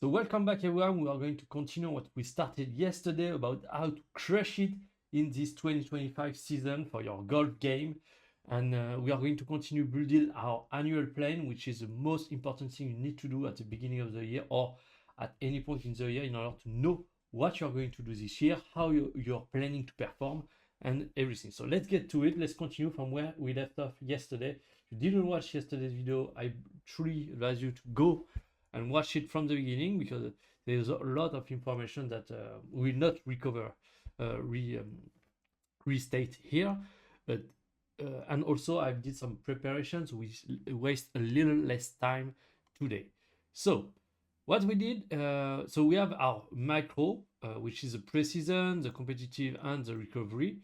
So welcome back everyone. We are going to continue what we started yesterday about how to crush it in this 2025 season for your golf game. And we are going to continue building our annual plan, which is the most important thing you need to do at the beginning of the year or at any point in the year in order to know what you're going to do this year, how you're planning to perform and everything. So let's get to it. Let's continue from where we left off yesterday. If you didn't watch yesterday's video, I truly advise you to go and watch it from the beginning because there's a lot of information that we will not restate here. But and also I did some preparations which waste a little less time today. So what we did, so we have our macro, which is the pre-season, the competitive, and the recovery.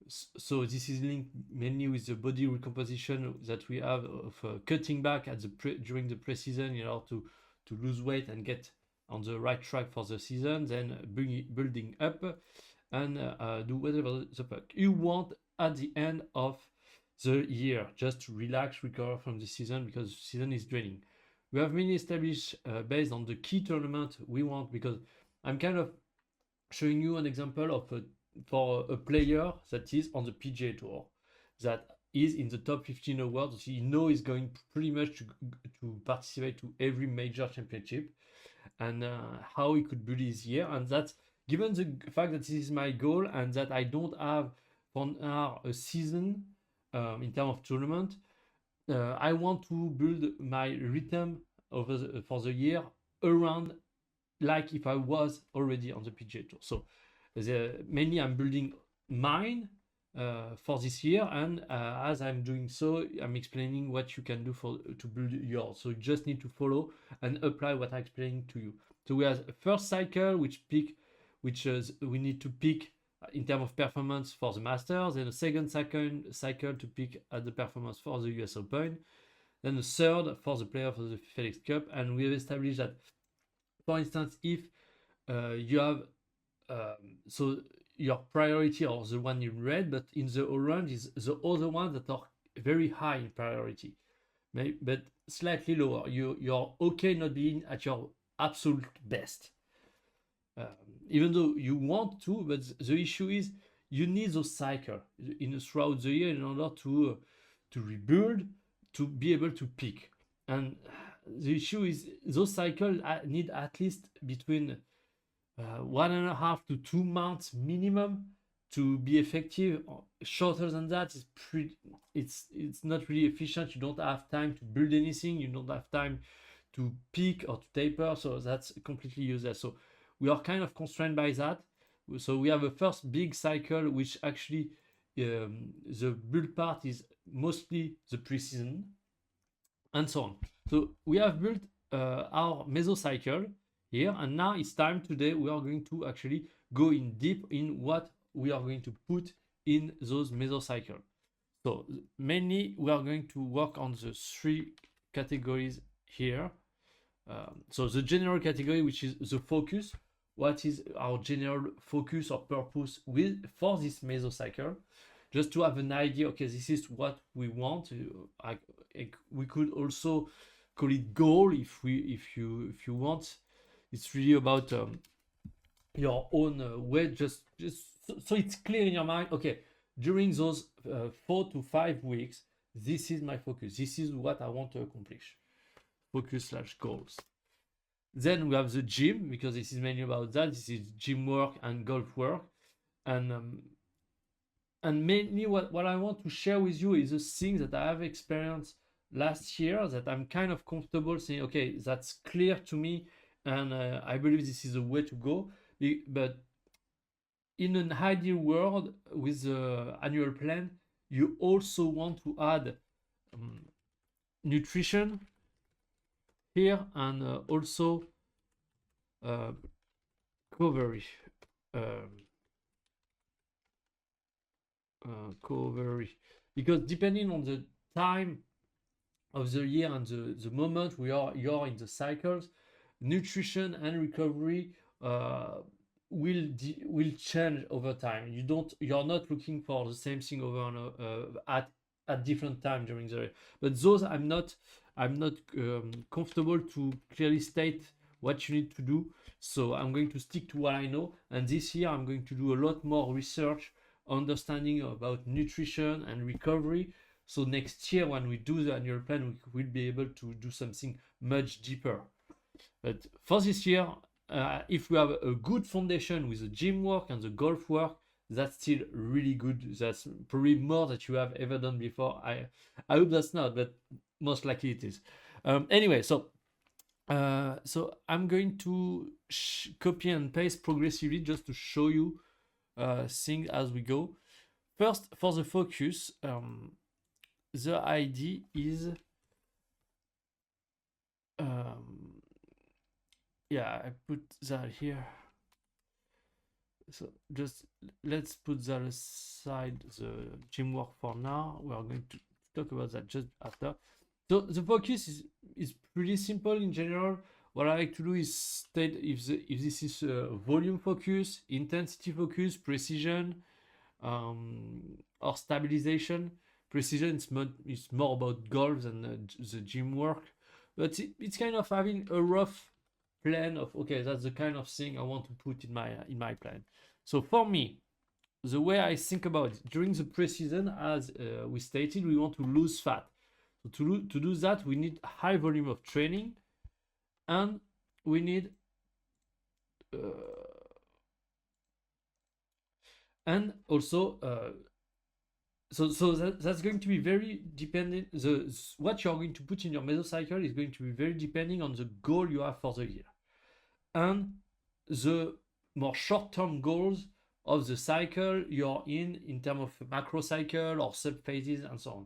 So this is linked mainly with the body recomposition that we have of cutting back at during the pre-season in order to lose weight and get on the right track for the season, then building up and do whatever the fuck you want at the end of the year, just to relax, recover from the season because the season is draining. We have many established based on the key tournament we want, because I'm kind of showing you an example of for a player that is on the PGA Tour, that is in the top 15 awards. He knows he's going pretty much to participate to every major championship, and how he could build his year. And that's given the fact that this is my goal and that I don't have for now a season in terms of tournament. I want to build my rhythm for the year around like if I was already on the PGA Tour. So mainly I'm building mine for this year, and as I'm doing so, I'm explaining what you can do to build yours. So you just need to follow and apply what I'm explaining to you. So we have a first cycle which is we need to pick in terms of performance for the Masters, and a second cycle to pick at the performance for the US Open, then the third for the player for the FedEx Cup. And we have established that, for instance, if you have so your priority or the one in red, but in the orange is the other ones that are very high in priority, but slightly lower. You're okay not being at your absolute best, even though you want to, but the issue is you need those cycles throughout the year in order to rebuild, to be able to peak. And the issue is those cycles need at least between 1.5 to 2 months minimum to be effective. Shorter than that is it's not really efficient. You don't have time to build anything. You don't have time to peak or to taper. So that's completely useless. So we are kind of constrained by that. So we have a first big cycle, which actually the build part is mostly the preseason and so on. So we have built our mesocycle here, and now it's time. Today we are going to actually go in deep in what we are going to put in those mesocycles. So mainly we are going to work on the 3 categories here. So the general category, which is the focus. What is our general focus or purpose for this mesocycle? Just to have an idea. Okay, this is what we want. We could also call it goal if you want. It's really about your own way, just so it's clear in your mind. Okay, during those 4 to 5 weeks, this is my focus. This is what I want to accomplish. Focus/goals. Then we have the gym, because this is mainly about that. This is gym work and golf work, and mainly what I want to share with you is the things that I have experienced last year that I'm kind of comfortable saying, okay, that's clear to me, and I believe this is the way to go. But in an ideal world with the annual plan, you also want to add nutrition here, and also recovery. Because depending on the time of the year and the moment you're in the cycles, nutrition and recovery will change over time. You're not looking for the same thing over and at different time during the year. But those I'm not comfortable to clearly state what you need to do. So I'm going to stick to what I know, and this year I'm going to do a lot more research, understanding about nutrition and recovery. So next year when we do the annual plan, we will be able to do something much deeper. But for this year, if we have a good foundation with the gym work and the golf work, that's still really good. That's probably more that you have ever done before. I hope that's not, but most likely it is. Anyway, so I'm going to copy and paste progressively just to show you things as we go. First, for the focus, the idea is yeah, I put that here. So just let's put that aside, the gym work for now. We are going to talk about that just after. So the focus is pretty simple in general. What I like to do is state if this is volume focus, intensity focus, precision, or stabilization. Precision is more about golf than the gym work, but it's kind of having a rough plan of, okay, that's the kind of thing I want to put in my plan. So for me, the way I think about it, during the pre-season, as we stated, we want to lose fat. So to do that, we need high volume of training, and we need and also so that's going to be very dependent. What you're going to put in your mesocycle is going to be very depending on the goal you have for the year, and the more short-term goals of the cycle you're in terms of macro cycle or sub phases and so on.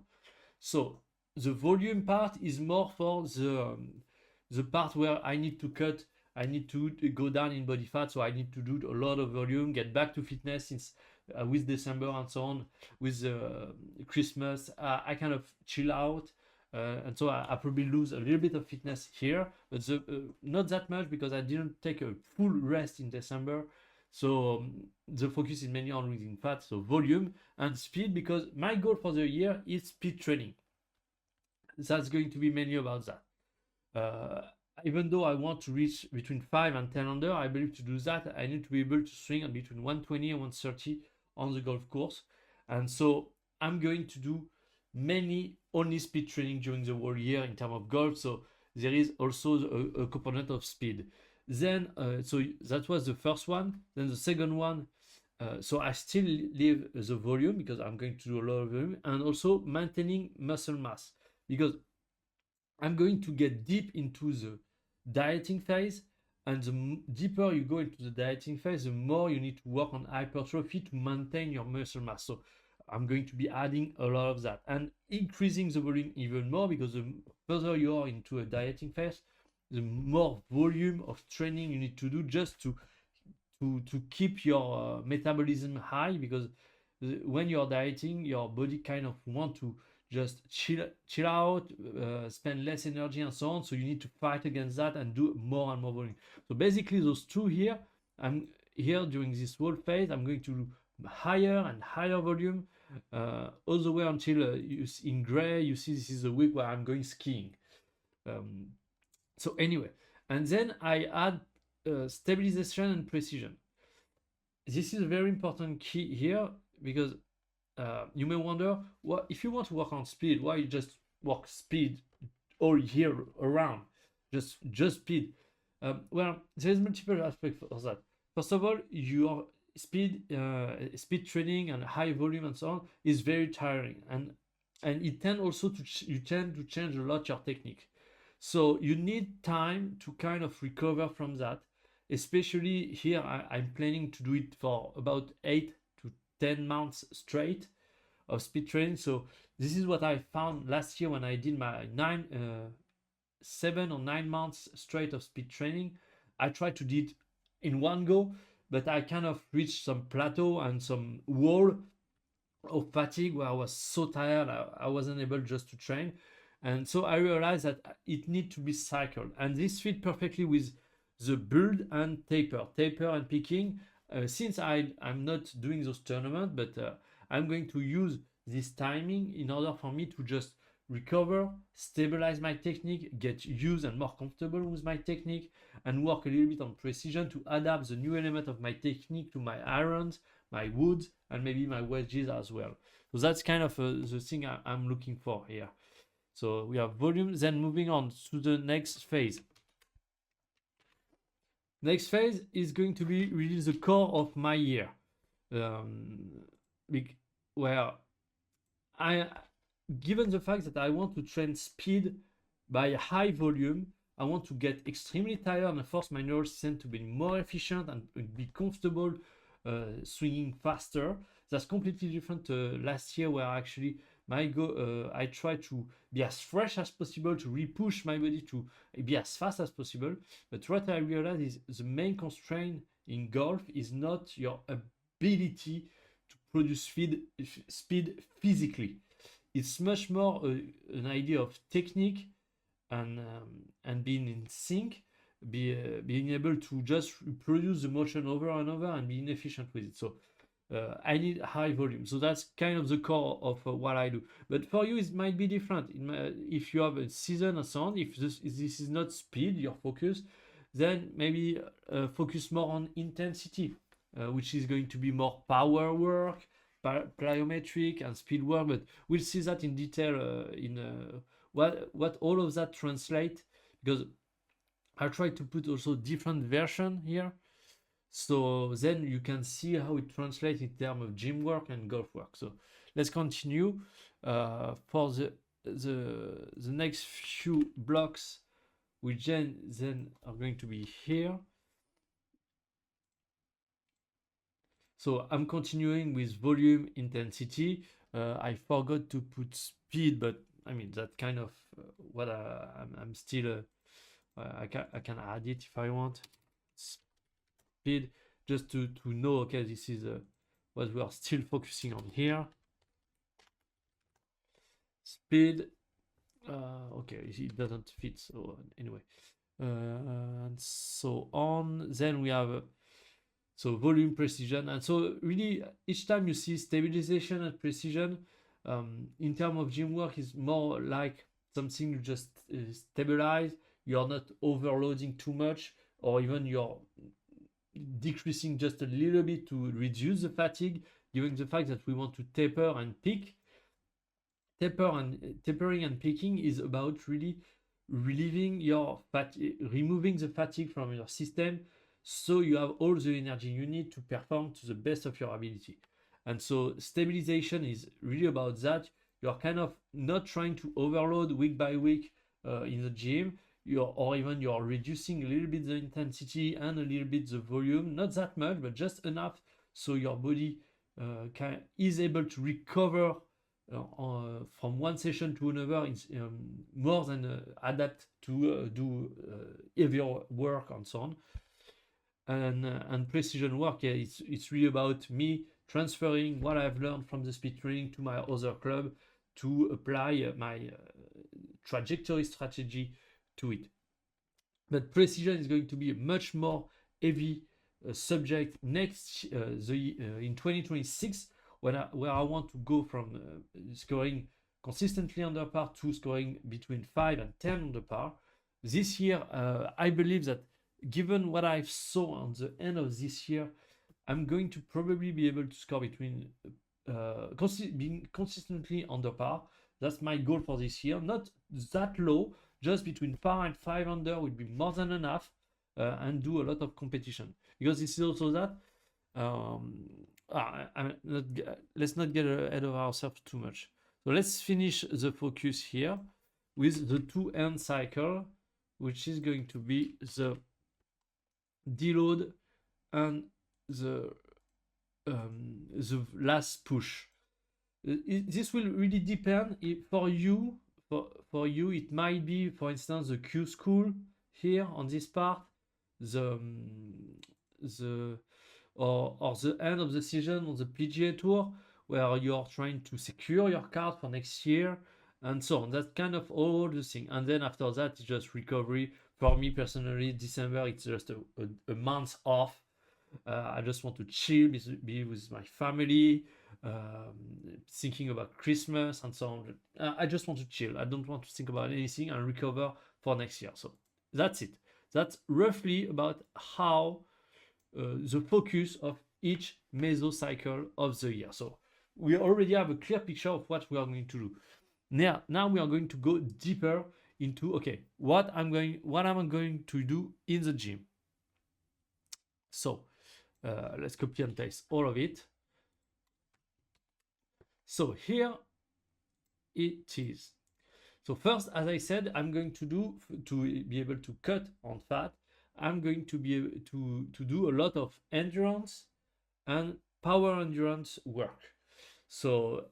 So the volume part is more for the part where I need to cut, I need to go down in body fat, so I need to do a lot of volume, get back to fitness since with December and so on, with Christmas, I kind of chill out. And so I probably lose a little bit of fitness here, but not that much because I didn't take a full rest in December. So the focus is mainly on losing fat, so volume and speed, because my goal for the year is speed training. That's going to be mainly about that. Even though I want to reach between 5 and 10 under, I believe to do that, I need to be able to swing on between 120 and 130 on the golf course. And so I'm going to do many only speed training during the whole year in terms of golf. So there is also a component of speed. Then, so that was the first one. Then the second one, so I still leave the volume because I'm going to do a lot of volume, and also maintaining muscle mass, because I'm going to get deep into the dieting phase, and the deeper you go into the dieting phase, the more you need to work on hypertrophy to maintain your muscle mass. So I'm going to be adding a lot of that and increasing the volume even more, because the further you are into a dieting phase, the more volume of training you need to do just to keep your metabolism high, because when you're dieting, your body kind of want to just chill out, spend less energy and so on. So you need to fight against that and do more and more volume. So basically those two here, I'm here during this whole phase, I'm going to do higher and higher volume all the way until in gray, you see this is the week where I'm going skiing. So anyway, and then I add stabilization and precision. This is a very important key here, because you may wonder, what if you want to work on speed, why you just work speed all year around, just speed? Well, there's multiple aspects for that. First of all, your speed training and high volume and so on is very tiring, and it tend also you tend to change a lot your technique. So you need time to kind of recover from that. Especially here, I'm planning to do it for about 8 to 10 months straight of speed training. So this is what I found last year when I did my 7 or 9 months straight of speed training. I tried to do it in one go, but I kind of reached some plateau and some wall of fatigue where I was so tired I wasn't able just to train. And so I realized that it needs to be cycled, and this fit perfectly with the build and taper and picking. Since I'm not doing those tournaments, but I'm going to use this timing in order for me to just recover, stabilize my technique, get used and more comfortable with my technique, and work a little bit on precision to adapt the new element of my technique to my irons, my woods, and maybe my wedges as well. So that's kind of the thing I'm looking for here. So we have volume, then moving on to the next phase. Next phase is going to be really the core of my year, where given the fact that I want to train speed by high volume, I want to get extremely tired and force my nervous system to be more efficient and be comfortable swinging faster. That's completely different last year, where actually I try to be as fresh as possible, to re-push my body to be as fast as possible. But what I realize is the main constraint in golf is not your ability to produce speed physically. It's much more an idea of technique and being in sync, being able to just produce the motion over and over and being efficient with it. So I need high volume. So that's kind of the core of what I do. But for you, it might be different. If you have a season or so on, if this is not speed, your focus, then maybe focus more on intensity, which is going to be more power work, plyometric and speed work. But we'll see that in detail in what all of that translate, because I try to put also different version here. So then you can see how it translates in terms of gym work and golf work. So let's continue. For the next few blocks, which then are going to be here. So I'm continuing with volume, intensity. I forgot to put speed, but I mean that kind of what I'm still. I can add it if I want. Speed, just to know, okay, this is what we are still focusing on here. Speed, okay, it doesn't fit, so anyway, and so on. Then we have so volume, precision, and so really each time you see stabilization and precision, in terms of gym work, is more like something you just stabilize. You're not overloading too much, or even you're decreasing just a little bit to reduce the fatigue, given the fact that we want to taper and peak. Tapering and peaking is about really relieving your removing the fatigue from your system, so you have all the energy you need to perform to the best of your ability. And so stabilization is really about that. You're kind of not trying to overload week by week in the gym. You're reducing a little bit the intensity and a little bit the volume, not that much, but just enough so your body is able to recover from one session to another, more than adapt to do heavier work and so on. And precision work, yeah, it's really about me transferring what I've learned from the speed training to my other club to apply my trajectory strategy to it. But precision is going to be a much more heavy subject next in 2026, where I want to go from scoring consistently under par to scoring between 5 and 10 under par. This year, I believe that given what I saw on the end of this year, I'm going to probably be able to score between being consistently under par. That's my goal for this year. Not that low, just between par and 5 under would be more than enough, and do a lot of competition. Because this is also that. Let's not get ahead of ourselves too much. So let's finish the focus here with the 2-end cycle, which is going to be the deload and the last push. This will really depend. For you, it might be, for instance, the Q school here on this part, or the end of the season on the PGA Tour, where you're trying to secure your card for next year, and so on. That's kind of all the thing. And then after that, it's just recovery. For me personally, December, it's just a month off. I just want to chill, be with my family, thinking about Christmas and so on. I just want to chill. I don't want to think about anything and recover for next year. So that's it. That's roughly about how the focus of each mesocycle of the year. So we already have a clear picture of what we are going to do. Now we are going to go deeper into, okay, what am I going to do in the gym. So let's copy and paste all of it. So here it is. So first, as I said, I'm going to be able to cut on fat, I'm going to be able to do a lot of endurance and power endurance work. So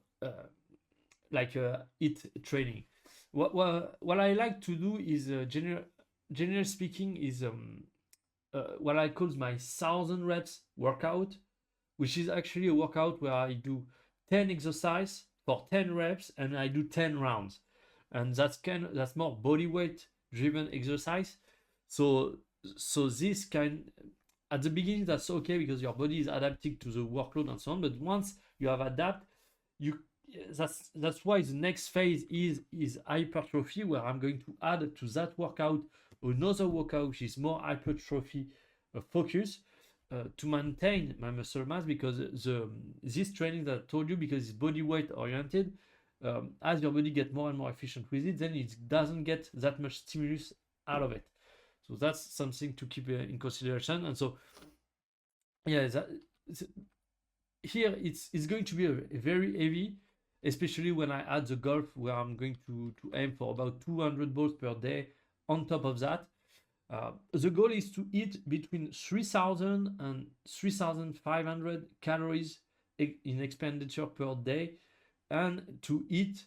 like HIIT training. What I like to do is generally speaking is what I call my 1,000 reps workout, which is actually a workout where I do 10 exercise for 10 reps and I do 10 rounds. And that's more body weight driven exercise. So this at the beginning that's okay because your body is adapting to the workload and so on. But once you have adapted, that's why the next phase is hypertrophy, where I'm going to add to that workout another workout which is more hypertrophy focus to maintain my muscle mass, because this training that I told you, because it's body weight oriented, as your body gets more and more efficient with it, then it doesn't get that much stimulus out of it. So that's something to keep in consideration. And so yeah, here it's going to be a very heavy, especially when I add the golf, where I'm going to aim for about 200 balls per day. On top of that, the goal is to eat between 3,000 and 3,500 calories in expenditure per day, and to eat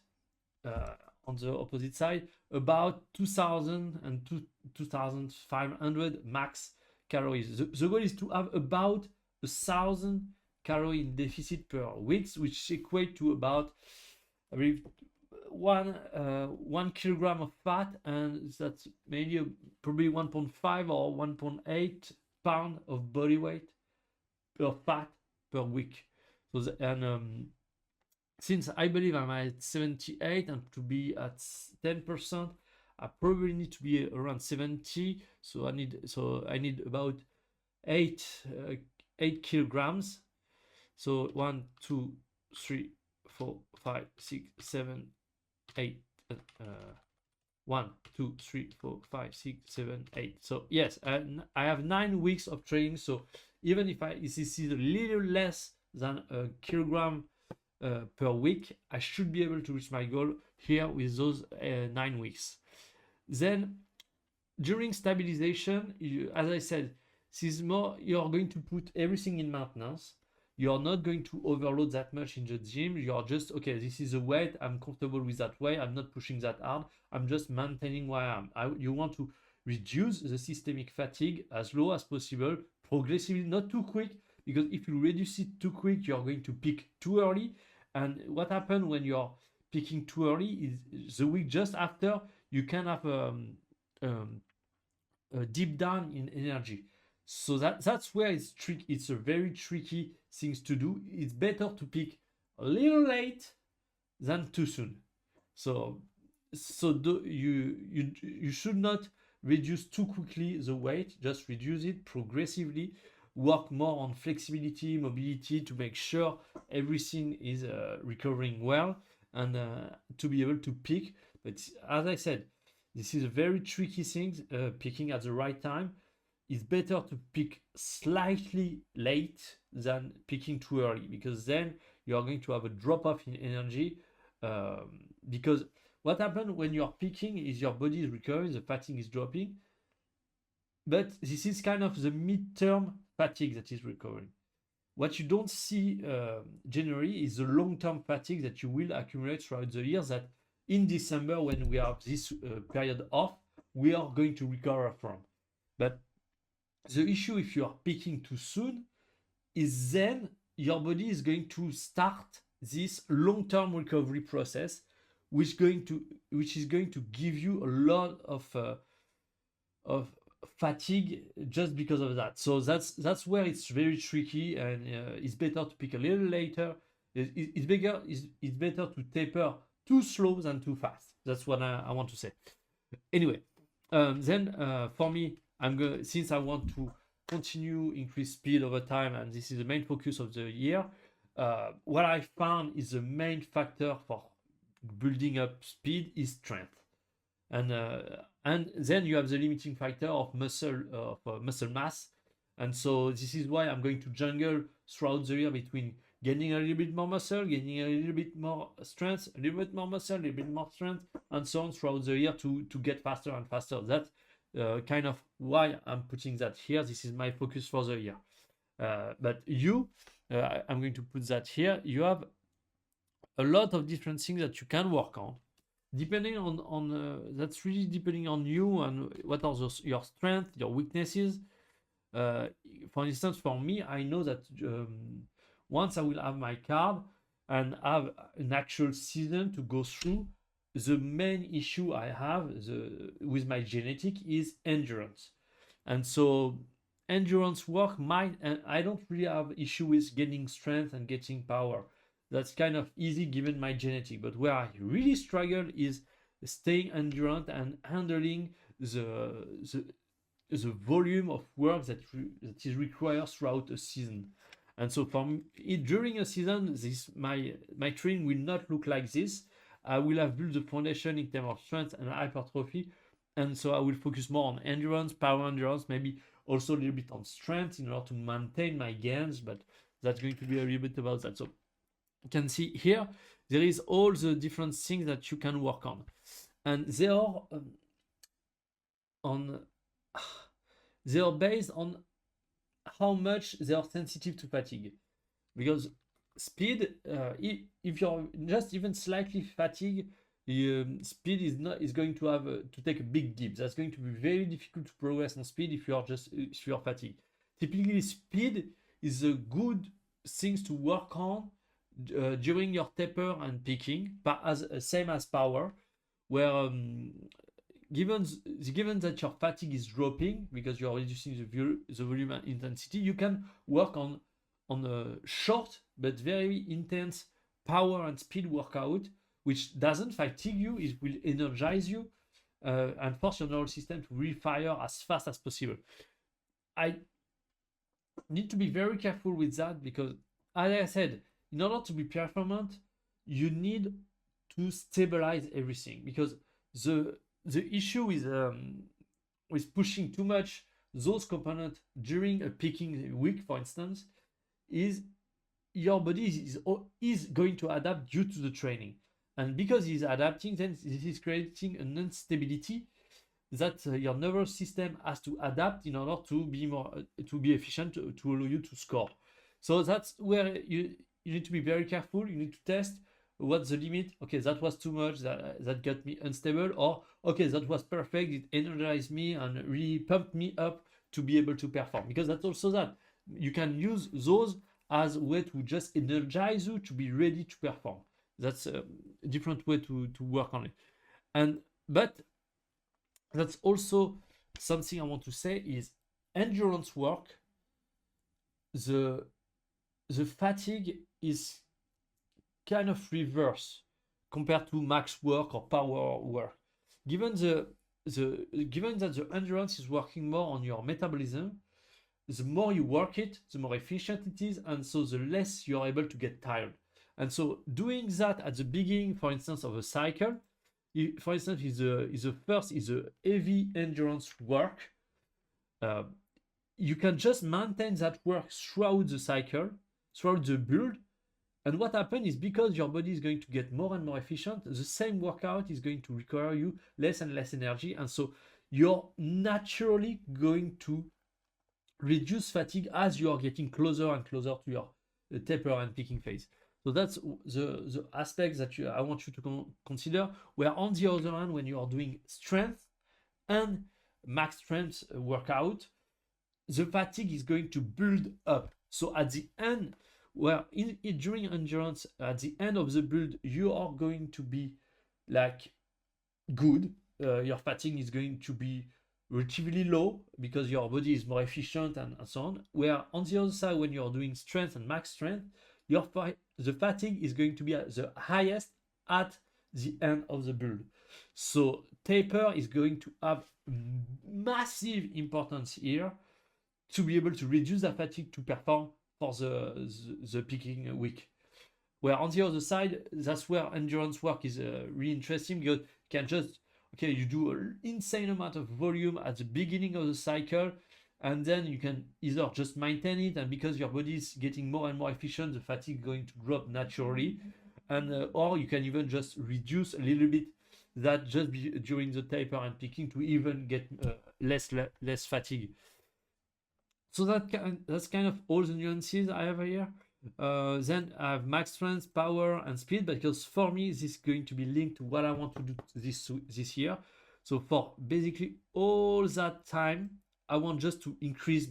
on the opposite side about 2,000 and 2,500 max calories. The goal is to have about 1,000 calorie in deficit per week, which equate to about, I believe, 1 kilogram of fat, and that's maybe probably 1.5 or 1.8 pound of body weight per fat per week. So since I believe I'm at 78, and to be at 10%, I probably need to be around 70. So I need about 8 kilograms. So 1, 2, 3, 4, 5, 6, 7, 8. 1, 2, 3, 4, 5, 6, 7, 8. So yes, I have 9 weeks of training. So even if this is a little less than a kilogram per week, I should be able to reach my goal here with those 9 weeks. Then during stabilization, as I said, you're going to put everything in maintenance. You're not going to overload that much in the gym. You're just, okay, this is a weight, I'm comfortable with that weight, I'm not pushing that hard, I'm just maintaining where I am. You want to reduce the systemic fatigue as low as possible, progressively, not too quick, because if you reduce it too quick, you're going to peak too early. And what happens when you're peaking too early is the week just after, you can have a deep down in energy. So that's where it's tricky. It's a very tricky things to do. It's better to pick a little late than too soon. So you should not reduce too quickly the weight. Just reduce it progressively. Work more on flexibility, mobility, to make sure everything is recovering well, and to be able to pick. But as I said, this is a very tricky thing. Picking at the right time. It's better to pick slightly late than picking too early, because then you are going to have a drop off in energy. Because what happens when you are picking is your body is recovering, the fatigue is dropping, but this is kind of the midterm fatigue that is recovering. What you don't see generally is the long-term fatigue that you will accumulate throughout the year, that in December, when we have this period off, we are going to recover from. But the issue, if you are peaking too soon, is then your body is going to start this long-term recovery process, which is going to give you a lot of fatigue just because of that. So that's where it's very tricky, and it's better to pick a little later It's better to taper too slow than too fast. That's what I want to say. Anyway, then for me, since I want to continue increase speed over time, and this is the main focus of the year. What I found is the main factor for building up speed is strength, and then you have the limiting factor of muscle mass, and so this is why I'm going to jungle throughout the year between gaining a little bit more muscle, gaining a little bit more strength, a little bit more muscle, a little bit more strength, and so on throughout the year to get faster and faster. That's kind of why I'm putting that here. This is my focus for the year. But I'm going to put that here. You have a lot of different things that you can work on, depending on that's really depending on you and what are your strengths, your weaknesses. For instance, for me, I know that once I will have my card and have an actual season to go through, the main issue I have with my genetic is endurance. And so endurance work and I don't really have issue with getting strength and getting power. That's kind of easy given my genetic. But where I really struggle is staying endurant and handling the volume of work that is required throughout a season. And so during a season, my training will not look like this. I will have built the foundation in terms of strength and hypertrophy. And so I will focus more on endurance, power endurance, maybe also a little bit on strength in order to maintain my gains, but that's going to be a little bit about that. So you can see here, there is all the different things that you can work on. And they are based on how much they are sensitive to fatigue. Because speed, if you're just even slightly fatigued, speed is going to have to take a big dip. That's going to be very difficult to progress on speed if you're fatigued. Typically, speed is a good things to work on during your taper and peaking, but same as power, where given that your fatigue is dropping because you are reducing the volume and intensity, you can work on a short but very intense power and speed workout, which doesn't fatigue you. It will energize you and force your nervous system to refire as fast as possible. I need to be very careful with that because, as I said, in order to be performant, you need to stabilize everything, because the issue with pushing too much those components during a peaking week, for instance, is your body is going to adapt due to the training. And because it's adapting, then this is creating an instability that your nervous system has to adapt in order to be efficient, to allow you to score. So that's where you need to be very careful. You need to test what's the limit. Okay, that was too much, that got me unstable, or okay, that was perfect, it energized me and really pumped me up to be able to perform. Because that's also that you can use those as a way to just energize you to be ready to perform. That's a different way to work on it. But that's also something I want to say is endurance work, the fatigue is kind of reverse compared to max work or power work. Given that the endurance is working more on your metabolism, the more you work it, the more efficient it is, and so the less you're able to get tired. And so doing that at the beginning, for instance, of a cycle, for instance, is a heavy endurance work. You can just maintain that work throughout the cycle, throughout the build. And what happens is, because your body is going to get more and more efficient, the same workout is going to require you less and less energy. And so you're naturally going to reduce fatigue as you are getting closer and closer to your taper and peaking phase. So that's the aspects that I want you to consider. Where on the other hand, when you are doing strength and max strength workout, the fatigue is going to build up. So at the end, during endurance, at the end of the build, you are going to be like good. Your fatigue is going to be relatively low because your body is more efficient and so on. Where on the other side, when you're doing strength and max strength, the fatigue is going to be at the highest at the end of the build. So taper is going to have massive importance here to be able to reduce the fatigue to perform for the picking week. Where on the other side, that's where endurance work is really interesting, because you can just, okay, you do an insane amount of volume at the beginning of the cycle, and then you can either just maintain it, and because your body is getting more and more efficient, the fatigue is going to drop naturally, and or you can even just reduce a little bit that just during the taper and picking to even get less fatigue. So that's kind of all the nuances I have here. Then I have max strength, power, and speed, because for me this is going to be linked to what I want to do this year. So for basically all that time, I want just to increase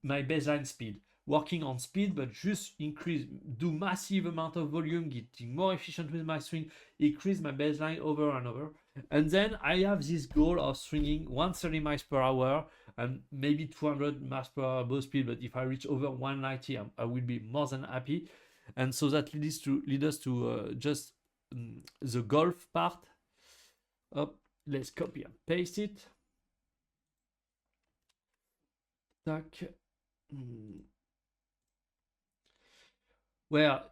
my baseline speed, working on speed, but just do massive amount of volume, getting more efficient with my swing, increase my baseline over and over. And then I have this goal of swinging 130 miles per hour and maybe 200 miles per hour bow speed. But if I reach over 190, I will be more than happy. And so that leads us to just the golf part. Let's copy and paste it. Where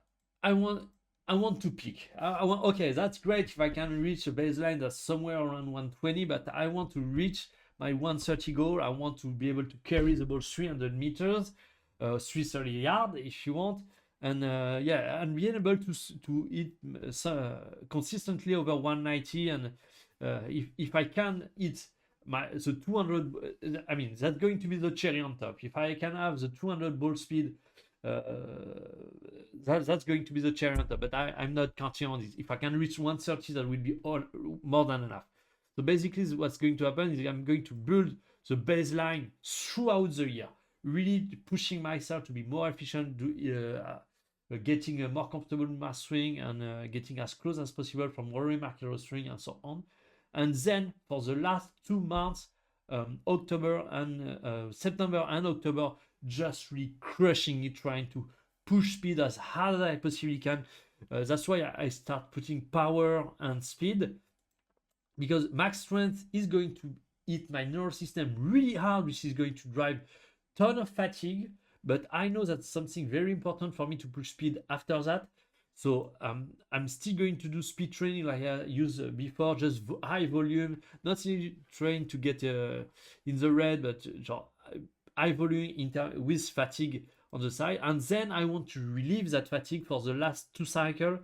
I want to peak. Okay, that's great if I can reach a baseline that's somewhere around 120, but I want to reach my 130 goal. I want to be able to carry the ball 300 meters, 330 yards if you want, and yeah, and being able to hit consistently over 190, and if I can hit the 200, I mean, that's going to be the cherry on top. If I can have the 200 ball speed, that's going to be the cherry on top, but I'm not counting on this. If I can reach 130, that will be more than enough. So basically what's going to happen is I'm going to build the baseline throughout the year, really pushing myself to be more efficient, getting a more comfortable mass swing, and getting as close as possible from Rory McIlroy swing and so on. And then for the last 2 months, October and September and October, just really crushing it, trying to push speed as hard as I possibly can. That's why I start putting power and speed, because max strength is going to hit my nervous system really hard, which is going to drive ton of fatigue. But I know that's something very important for me to push speed after that. So I'm still going to do speed training like I used before, just high volume, not really trying to get in the red, but high volume with fatigue on the side. And then I want to relieve that fatigue for the last 2 cycles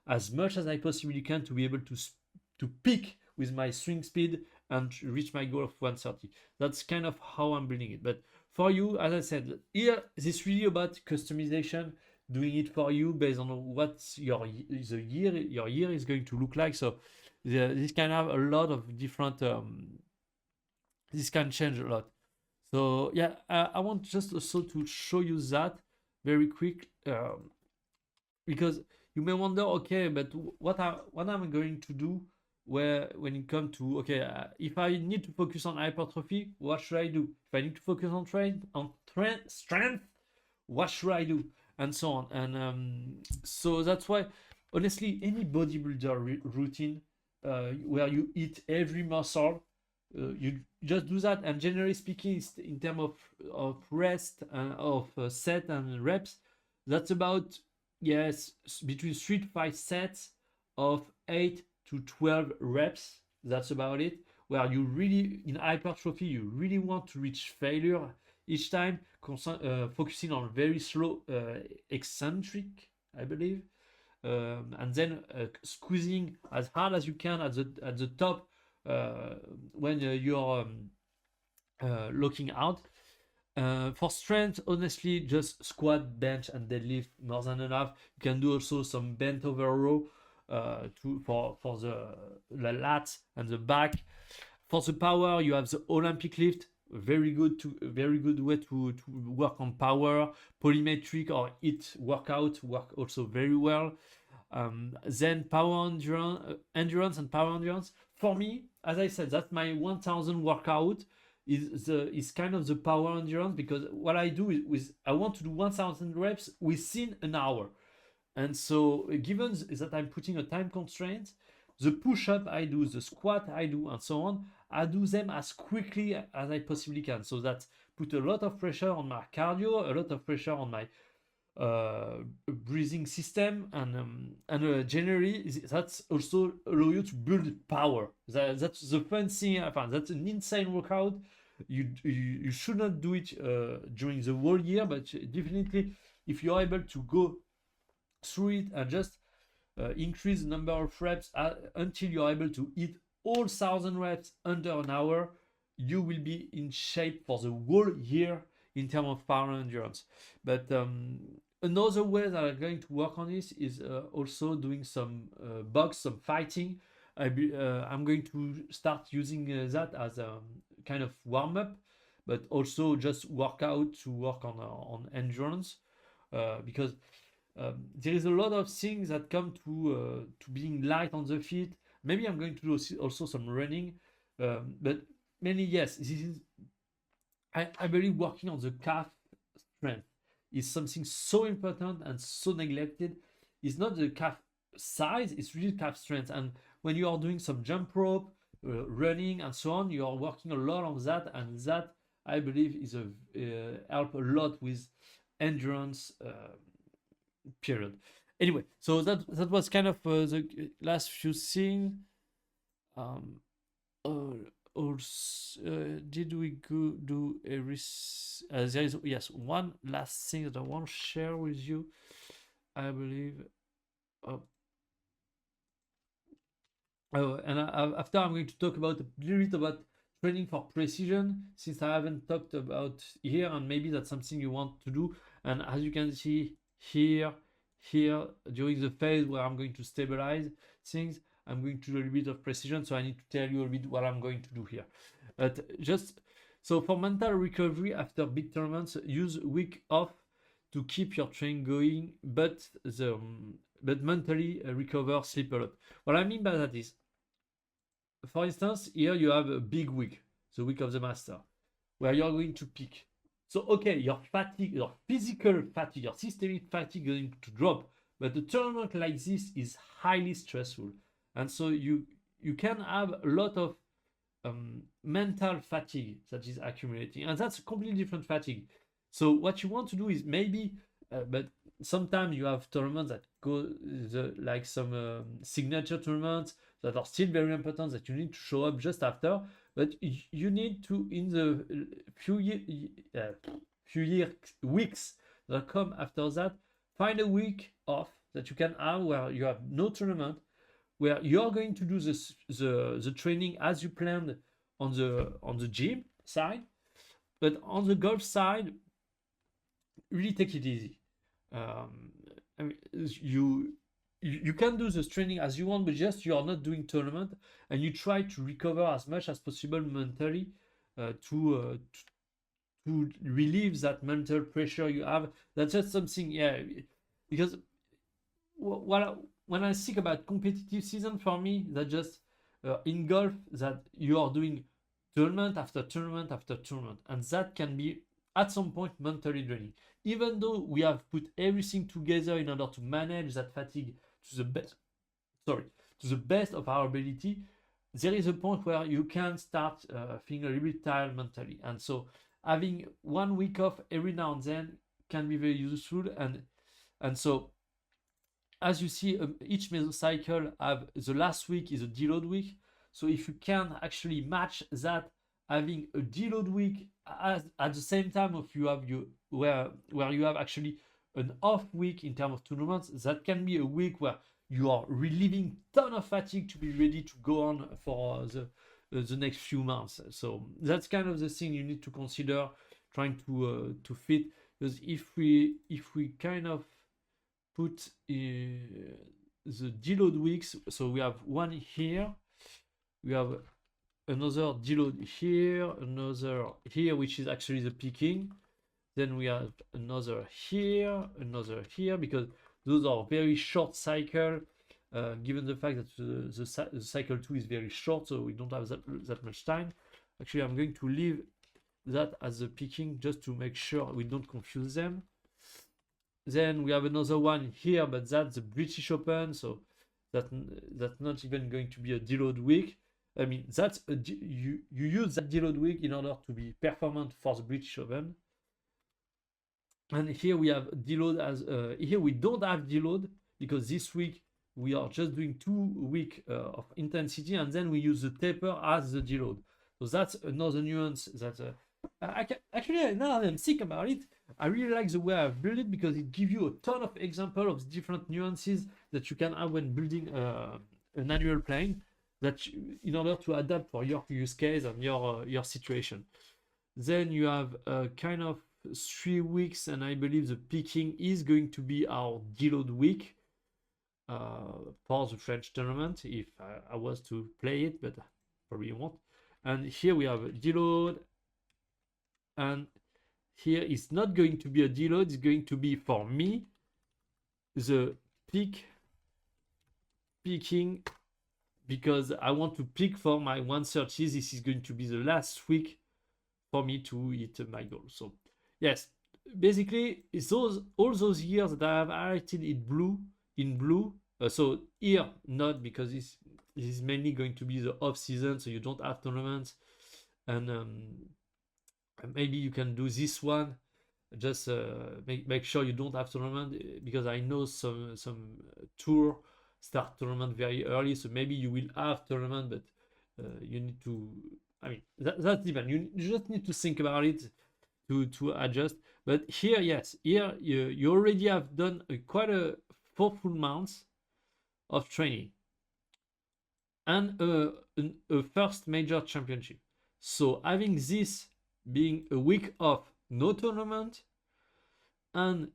as much as I possibly can, to be able to peak with my swing speed and reach my goal of 130. That's kind of how I'm building it. But for you, as I said, here this is really about customization, doing it for you based on what your year is going to look like. So this can have a lot of different this can change a lot. So yeah, I want just also to show you that very quick, because you may wonder, okay, but what am I going to do when it comes to, okay, if I need to focus on hypertrophy, what should I do? If I need to focus on strength, what should I do? And so on. And so that's why, honestly, any bodybuilder routine where you hit every muscle, you just do that. And generally speaking, in terms of rest and of set and reps, that's about, yes, between 3 to 5 sets of 8 to 12 reps. That's about it. Where you really, in hypertrophy, you really want to reach failure each time, focusing on very slow eccentric, I believe, and then squeezing as hard as you can at the top when you're looking out. For strength, honestly, just squat, bench, and deadlift more than enough. You can do also some bent over row for the lats and the back. For the power, you have the Olympic lift. Very good way to work on power. Polymetric or HIIT workout work also very well. Then power endurance and power endurance. For me, as I said, that's my 1000 workout. is kind of the power endurance, because what I do is I want to do 1000 reps within an hour. And so, given that I'm putting a time constraint, the push-up I do, the squat I do, and so on, I do them as quickly as I possibly can. So that put a lot of pressure on my cardio, a lot of pressure on my breathing system, and generally that's also allow you to build power. That's the fun thing I found. That's an insane workout. You should not do it during the whole year, but definitely if you're able to go through it and just increase the number of reps until you're able to hit all 1000 reps under an hour, you will be in shape for the whole year in terms of power endurance. But another way that I'm going to work on this is also doing some box, some fighting. I'm going to start using that as a kind of warm up, but also just work out to work on endurance, because there is a lot of things that come to being light on the feet. Maybe I'm going to do also some running, but mainly yes, this is I believe working on the calf strength is something so important and so neglected. It's not the calf size, it's really calf strength. And when you are doing some jump rope, running, and so on, you are working a lot on that, and that I believe is help a lot with endurance. Period. Anyway, so that was kind of the last few things. Also, did we go do a there is, yes, one last thing that I want to share with you, I believe. And after I'm going to talk about a little bit about training for precision, since I haven't talked about here, and maybe that's something you want to do. And as you can see here during the phase where I'm going to stabilize things, I'm going to do a little bit of precision, so I need to tell you a bit what I'm going to do here. But just so for mental recovery after big tournaments, use week off to keep your training going, but mentally recover, sleep a lot. What I mean by that is, for instance, here you have a big week, the week of the master, where you're going to peak. So okay, your fatigue, your physical fatigue, your systemic fatigue is going to drop, but a tournament like this is highly stressful, and so you can have a lot of mental fatigue that is accumulating, and that's a completely different fatigue. So what you want to do is maybe, but sometimes you have tournaments that go like some signature tournaments that are still very important that you need to show up just after, but you need to, in the few weeks that come after that, find a week off that you can have where you have no tournament, where you're going to do the training as you planned on the gym side, but on the golf side, really take it easy. I mean, you can do this training as you want, but just you are not doing tournament, and you try to recover as much as possible mentally to relieve that mental pressure you have. That's just something, yeah, because when I think about competitive season, for me, that just in golf, that you are doing tournament after tournament after tournament, and that can be at some point mentally draining. Even though we have put everything together in order to manage that fatigue to the best of our ability, there is a point where you can start feeling a little bit tired mentally. And so having 1 week off every now and then can be very useful. And so as you see, each mesocycle have the last week is a deload week. So if you can actually match that, having a deload week at the same time of you have where you have actually an off week in terms of tournaments, that can be a week where you are relieving ton of fatigue to be ready to go on for the next few months. So that's kind of the thing you need to consider trying to fit, because if we kind of put the deload weeks, so we have one here, we have another deload here, another here, which is actually the peaking. Then we have another here, because those are very short cycle, given the fact that the cycle 2 is very short, so we don't have that much time. Actually, I'm going to leave that as the picking just to make sure we don't confuse them. Then we have another one here, but that's the British Open, so that's not even going to be a deload week. I mean, that's you use that deload week in order to be performant for the British Open. And here we have deload as here we don't have deload because this week we are just doing 2 weeks of intensity, and then we use the taper as the deload. So that's another nuance that I can actually, now that I'm thinking about it, I really like the way I've built it because it gives you a ton of examples of different nuances that you can have when building an annual plane that in order to adapt for your use case and your situation. Then you have kind of 3 weeks, and I believe the picking is going to be our deload week for the French tournament if I was to play it, but probably won't. And here we have deload, and here it's not going to be a deload, it's going to be for me the picking because I want to pick for my 130. This is going to be the last week for me to hit my goal. So yes, basically it's all those years that I have highlighted in blue. So here not, because this is mainly going to be the off season, so you don't have tournaments, and maybe you can do this one. Just make sure you don't have tournament, because I know some tour start tournament very early, so maybe you will have tournament, but you need to. I mean, that's even. You just need to think about it to adjust. But here, yes, here you already have done quite a 4 full months of training and a first major championship. So having this being a week of no tournament and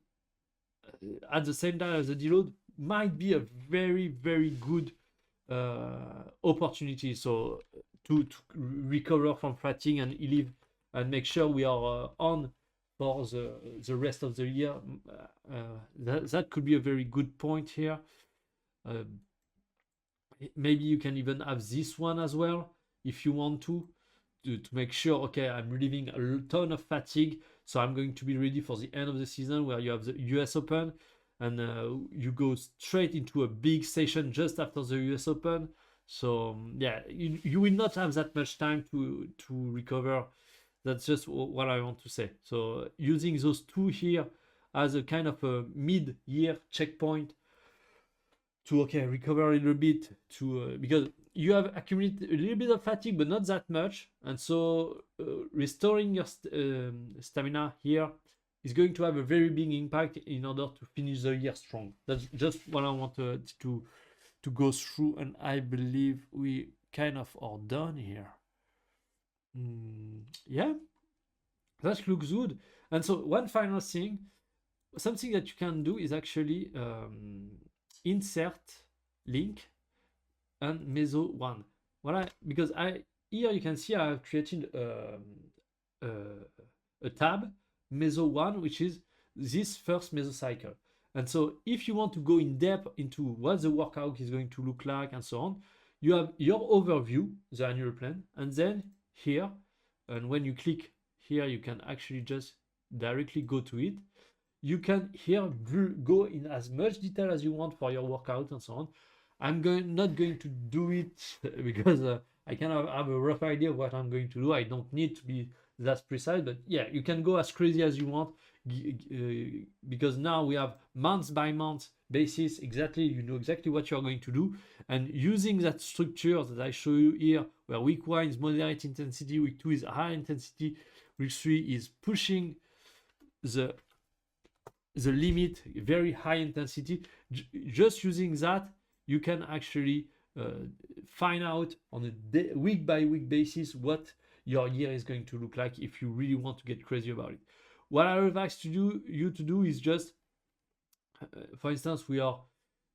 at the same time as the deload might be a very, very good opportunity. So to recover from fatigue and leave and make sure we are on for the rest of the year. That could be a very good point here. Maybe you can even have this one as well if you want to make sure, okay, I'm relieving a ton of fatigue, so I'm going to be ready for the end of the season where you have the US Open, and you go straight into a big session just after the US Open. So yeah, you will not have that much time to recover. That's just what I want to say. So using those two here as a kind of a mid-year checkpoint to recover a little bit, to because you have accumulated a little bit of fatigue, but not that much, and so restoring your stamina here is going to have a very big impact in order to finish the year strong. That's just what I wanted to go through, and I believe we kind of are done here. Yeah, that looks good. And so one final thing, something that you can do is actually insert link and Meso 1. Because here you can see I have created a tab Meso 1, which is this first mesocycle. And so if you want to go in depth into what the workout is going to look like and so on, you have your overview, the annual plan, and then here, and when you click here, you can actually just directly go to it. You can here go in as much detail as you want for your workout and so on. I'm not going to do it because I kind of have a rough idea of what I'm going to do. I don't need to be that precise, but yeah, you can go as crazy as you want because now we have month by month basis. Exactly, you know exactly what you're going to do, and using that structure that I show you here, where week 1 is moderate intensity, week 2 is high intensity, week 3 is pushing the limit, very high intensity. Just using that, you can actually find out on a week by week basis what your year is going to look like if you really want to get crazy about it. What I advise you to do is just, for instance, we are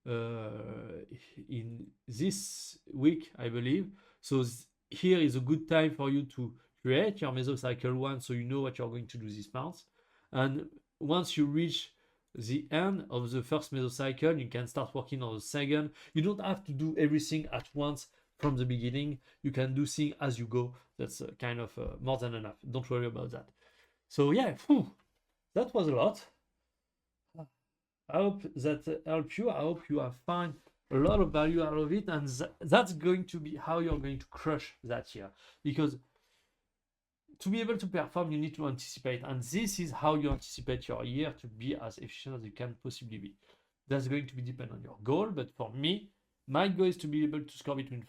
in this week, I believe. So here is a good time for you to create your mesocycle 1, so you know what you're going to do this month. And once you reach the end of the first mesocycle, you can start working on the second. You don't have to do everything at once from the beginning. You can do things as you go. That's kind of more than enough. Don't worry about that. So yeah, that was a lot. I hope that helped you. I hope you have found a lot of value out of it, and that's going to be how you're going to crush that year. Because to be able to perform, you need to anticipate, and this is how you anticipate your year to be as efficient as you can possibly be. That's going to be depend on your goal, but for me, my goal is to be able to score between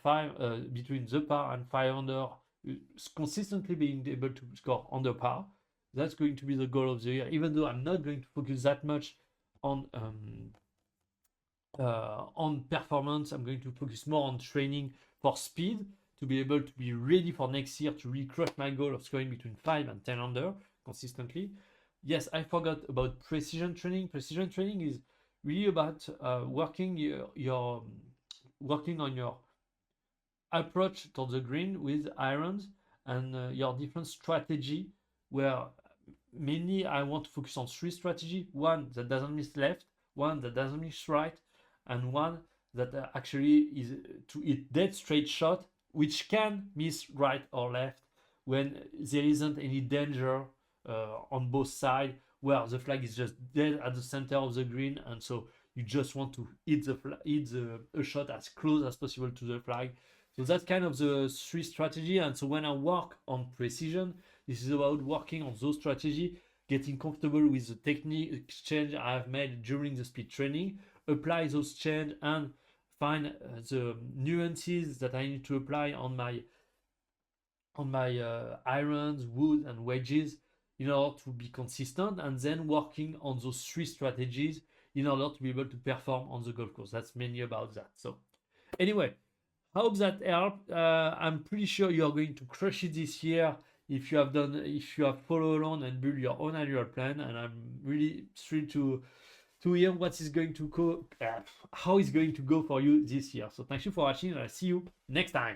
the par and 500, consistently being able to score on the par. That's going to be the goal of the year, even though I'm not going to focus that much on performance. I'm going to focus more on training for speed to be able to be ready for next year to really crush my goal of scoring between 5 and 10 under consistently. Yes, I forgot about precision training. Precision training is really about working on your approach to the green with irons and your different strategy, where mainly I want to focus on 3 strategy: one that doesn't miss left, one that doesn't miss right, and one that actually is to hit dead straight shot, which can miss right or left when there isn't any danger on both sides, where the flag is just dead at the center of the green, and so you just want to hit a shot as close as possible to the flag. So that's kind of the 3 strategy. And so when I work on precision, this is about working on those strategy, getting comfortable with the technique change I have made during the speed training, apply those change, and find the nuances that I need to apply on my irons, wood, and wedges in order to be consistent, and then working on those 3 strategies in order to be able to perform on the golf course. That's mainly about that. So anyway, I hope that helped. I'm pretty sure you're going to crush it this year if you have followed along and built your own annual plan. And I'm really thrilled to hear what is going to go, how it's going to go for you this year. So thank you for watching, and I'll see you next time.